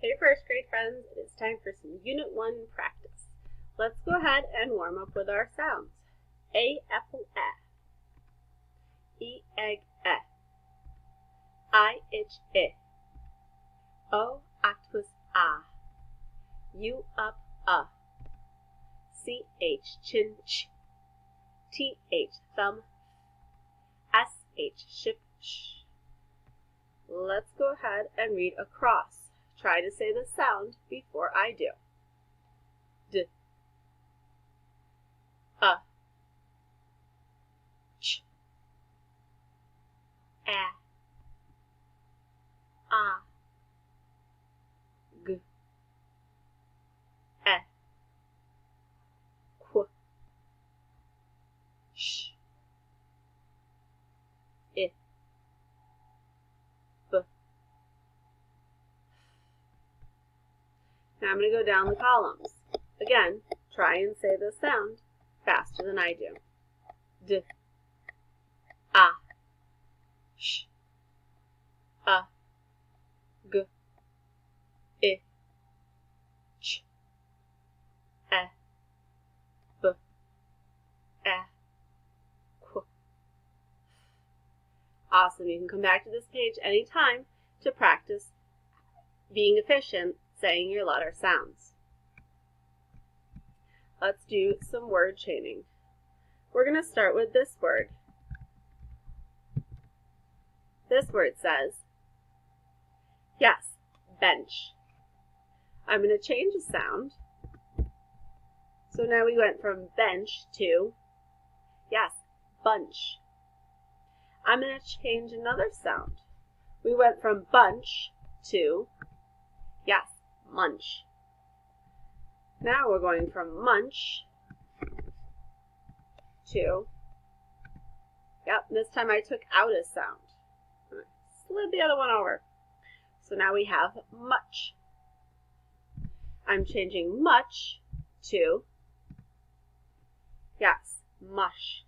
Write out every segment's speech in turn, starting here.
Hey first grade friends, it is time for some Unit 1 practice. Let's go ahead and warm up with our sounds. A apple E egg I itch O octopus U up CH chin ch TH thumb SH ship sh. Let's go ahead and read across. Try to say the sound before I do. D ch g qu sh I b. Now I'm going to go down the columns. Again, try and say the sound faster than I do. D sh g I ch b qu. Awesome. You can come back to this page anytime to practice being efficient saying your letter sounds. Let's do some word chaining. We're going to start with this word. This word says, yes, bench. I'm going to change the sound. So now we went from bench to, yes, bunch. I'm going to change another sound. We went from bunch to, yes, munch. Now we're going from munch to, yep, this time I took out a sound. Slid the other one over. So now we have much. I'm changing much to, yes, mush.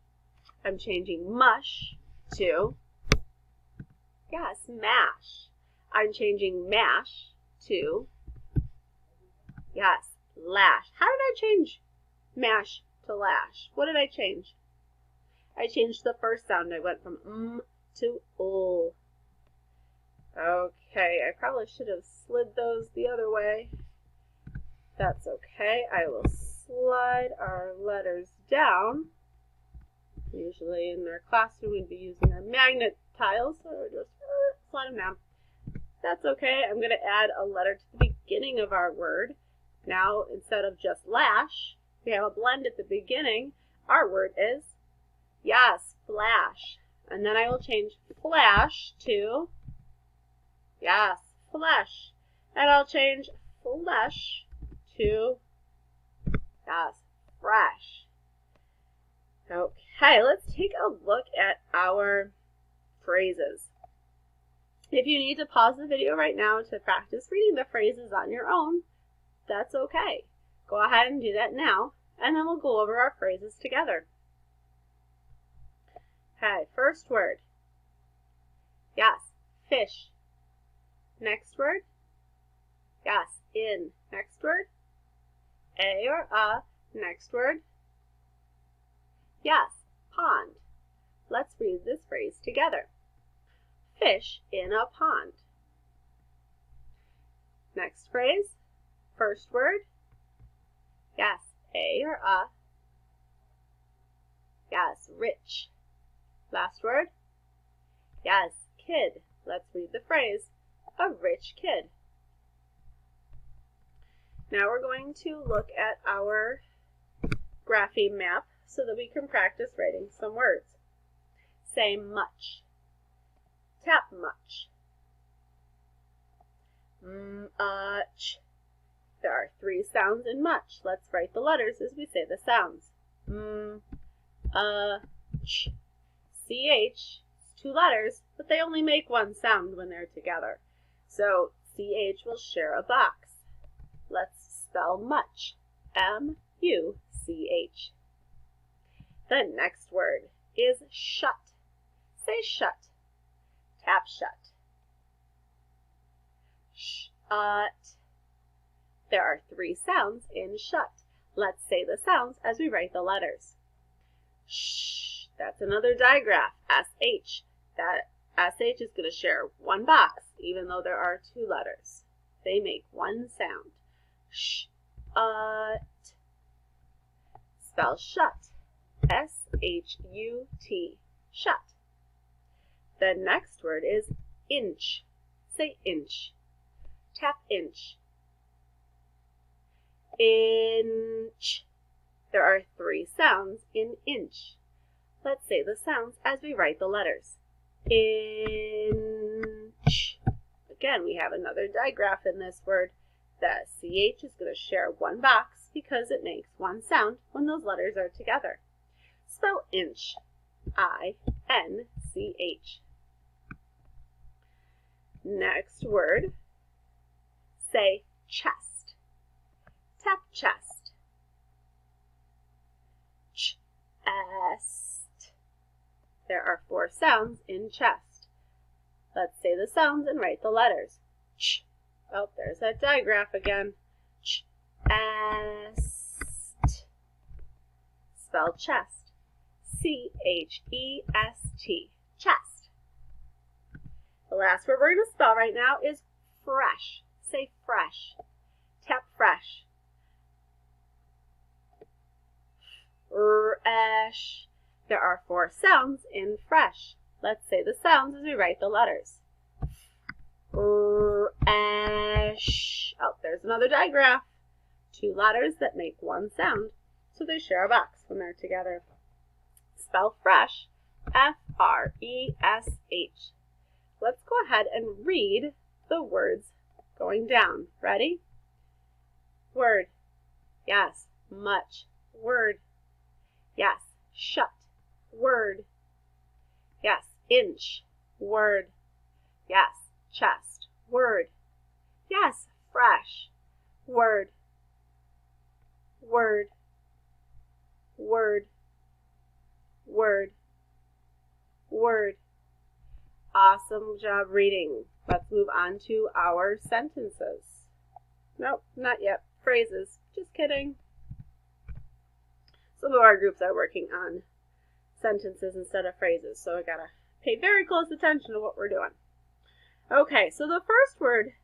I'm changing mush to, yes, mash. I'm changing mash to, yes, lash. How did I change mash to lash? What did I change? I changed the first sound. I went from to ul. Okay, I probably should have slid those the other way. That's okay. I will slide our letters down. Usually in our classroom we'd be using our magnet tiles, so we're just slide them down. That's okay. I'm going to add a letter to the beginning of our word. Now, instead of just lash, we have a blend at the beginning. Our word is, yes, flash. And then I will change flash to, yes, flesh. And I'll change flesh to, yes, fresh. Okay, let's take a look at our phrases. If you need to pause the video right now to practice reading the phrases on your own, that's okay. Go ahead and do that now, and then we'll go over our phrases together. Okay, first word. Yes, fish. Next word. Yes, in. Next word. A or a. Next word. Yes, pond. Let's read this phrase together. Fish in a pond. Next phrase. First word. Yes, a or a. Yes, rich. Last word. Yes, kid. Let's read the phrase, a rich kid. Now we're going to look at our grapheme map so that we can practice writing some words. Say much. Tap much. Much. There are 3 sounds in much. Let's write the letters as we say the sounds. Ch. CH, 2 letters, but they only make 1 sound when they're together. So CH will share a box. Let's spell much. M-U-C-H. The next word is shut. Say shut. Tap shut. Shut. There are 3 sounds in shut. Let's say the sounds as we write the letters. Sh, that's another digraph, SH. That SH is going to share one box, even though there are 2 letters. They make one sound. Sh, t. Spell shut, S-H-U-T, shut. The next word is inch. Say inch. Tap inch. Inch. There are 3 sounds in inch. Let's say the sounds as we write the letters. Inch. Again, we have another digraph in this word. The CH is going to share one box because it makes one sound when those letters are together. Spell inch. I-N-C-H. Next word, say chest. Tap chest. Chest. There are 4 sounds in chest. Let's say the sounds and write the letters. Ch. Oh, there's that digraph again. Chest. Spell chest. C-H-E-S-T. Chest. The last word we're going to spell right now is fresh. Say fresh. Tap fresh. Fresh. There are 4 sounds in fresh. Let's say the sounds as we write the letters. Fresh. Oh, there's another digraph. 2 letters that make one sound, so they share a box when they're together. Spell fresh. F-R-E-S-H. Let's go ahead and read the words going down. Ready? Word. Yes. Much. Word. Yes. Shut. Word. Yes. Inch. Word. Yes. Chest. Word. Yes. Fresh. Word. Word. Word. Word. Word. Awesome job reading. Let's move on to our sentences. Nope, not yet. Phrases. Just kidding. Some of our groups are working on sentences instead of phrases, so I gotta pay very close attention to what we're doing. Okay, so the first phrase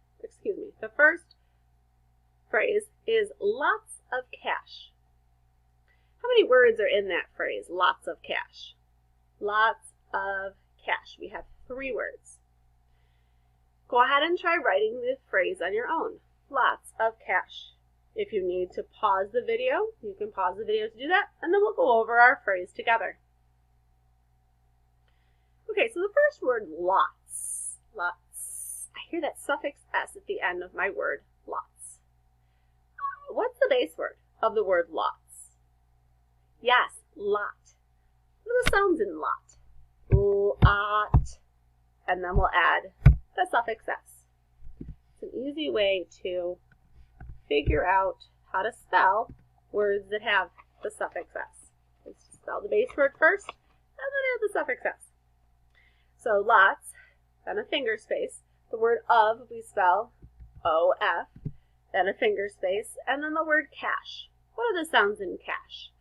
is lots of cash. How many words are in that phrase, lots of cash? Lots of cash. We have 3 words. Go ahead and try writing the phrase on your own. Lots of cash. If you need to pause the video, you can pause the video to do that, and then we'll go over our phrase together. Okay, so the first word, lots. Lots. I hear that suffix S at the end of my word, lots. What's the base word of the word lots? Yes, lot. What are the sounds in lot? Lot. And then we'll add the suffix S. It's an easy way to figure out how to spell words that have the suffix S. Let's spell the base word first, and then add the suffix S. So lots, then a finger space. The word of we spell O-F, then a finger space, and then the word cash. What are the sounds in cash?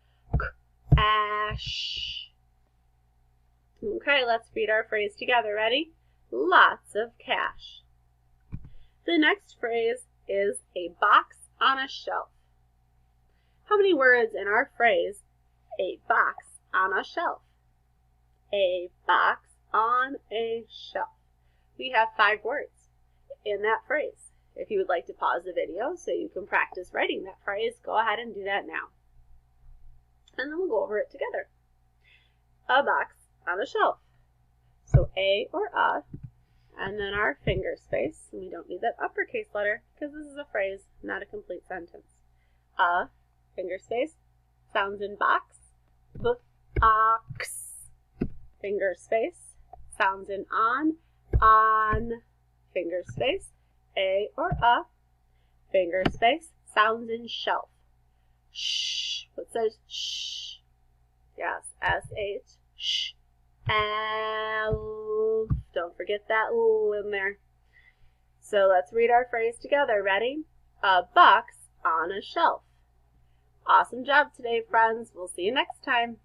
Ash. Okay, let's read our phrase together. Ready? Lots of cash. The next phrase is a box on a shelf. How many words in our phrase, a box on a shelf? A box on a shelf. We have 5 words in that phrase. If you would like to pause the video so you can practice writing that phrase, go ahead and do that now. And then we'll go over it together. A box on a shelf. So A or A, and then our finger space. And we don't need that uppercase letter because this is a phrase, not a complete sentence. A, finger space, sounds in box. Box. Finger space, sounds in on, finger space. A or A, finger space, sounds in shelf. Shh. What says shh? Yes, S-H. Shh. L. Don't forget that L in there. So let's read our phrase together. Ready? A box on a shelf. Awesome job today, friends. We'll see you next time.